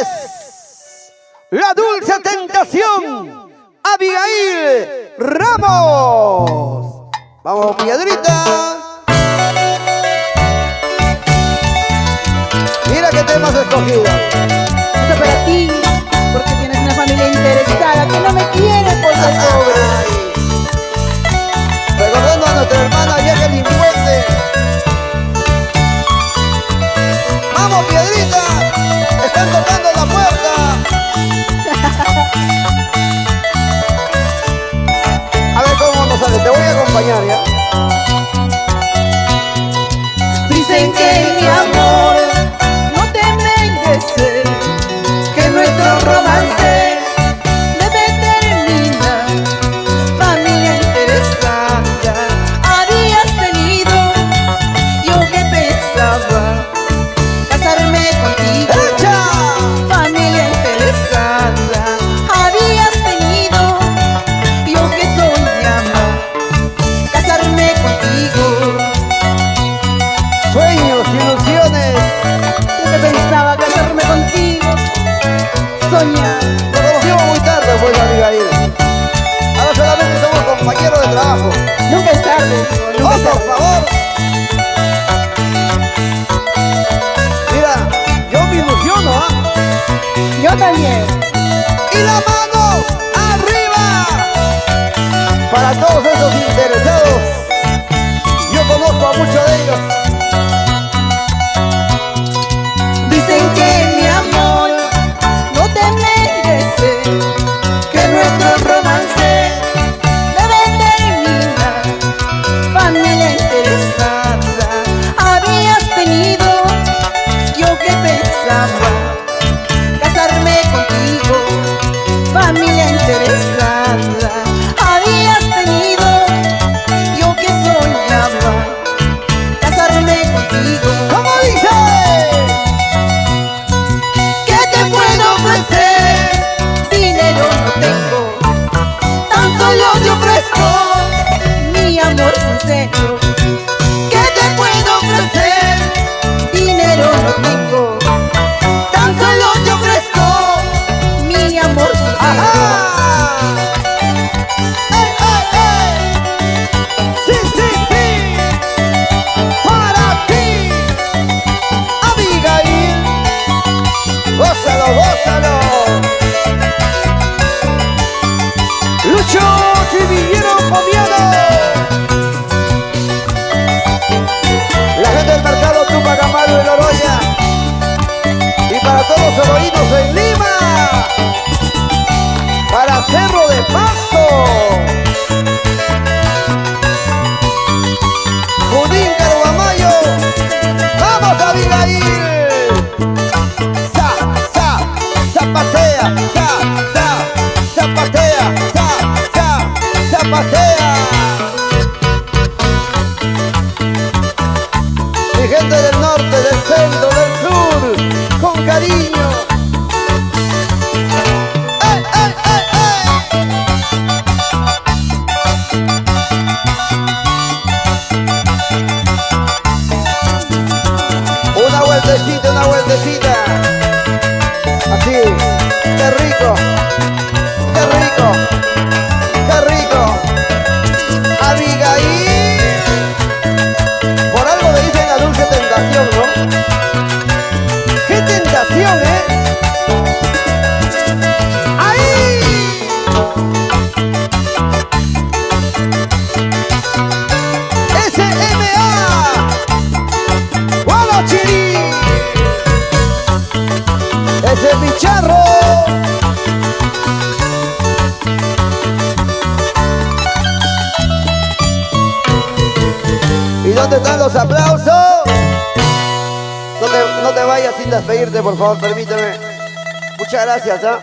es la dulce tentación, Abigail Ramos. Vamos, Piedrita. Mira qué tema has escogido. Esto para ti, porque tienes una familia interesada que no me quiere por de sobra. Recordando a nuestra hermana Jacqueline Fuente. ¡Vamos, Piedrita! ¡Están tocando la puerta! A ver cómo nos sale, te voy a acompañar ya. Dicen que mi amor no te merece, que nuestro romance debe terminar. Familia interesada habías tenido, yo que pensaba casarme contigo. ¡Echa! Familia interesada habías tenido, yo que soñaba casarme contigo. Sueños, ilusiones. Yo que pensaba casarme contigo, soñar. Nos conocimos muy tarde, pues, Abigail. Ahora solamente somos compañeros de trabajo. Nunca es tarde, ¡Oh, nunca es por tarde. favor! Mira, yo me ilusiono, ¿ah? Yo también. ¡Y la mano arriba! Para todos esos interesados, yo conozco a muchos de ellos. Dicen que mi amor no te merece, que nuestro romance debe terminar. Familia interesada habías tenido, yo que pensaba casarme contigo. Familia interesada habías tenido, yo que soñaba casarme contigo. ¿Cómo dice? ¿Qué te puedo ofrecer? Dinero no tengo, tan solo te ofrezco mi amor sincero. ¿Qué te puedo ofrecer? Dinero no tengo, tan solo te ofrezco mi amor sincero. ¡Ajá! ¡Ey, ey, ey! ¡Sí, sí, sí! ¡Para ti! ¡Abigail! ¡Gózalo, gózalo! ¡Lucho Chivillero Pomiano! La gente del mercado Tupac Amaru de Loroña. Y para todos los oroínos en Lima. Para Cerro de Pasto. Junín Caruamayo. ¡Vamos, Abigail! Zapatea, zapatea, zapatea. Mi gente del norte, del centro, del sur, con cariño. ¡Ey, ey, ey, ey! Una vueltecita, una vueltecita. Así, qué rico, qué rico, qué rico. Abigail, por algo le dicen la dulce tentación, ¿no? ¡Qué tentación, eh! ¡Ahí! SMA, Guanochiri. ¡Ese bicharro! ¿Y dónde están los aplausos? No te vayas sin despedirte, por favor, permíteme. Muchas gracias, ¿ah?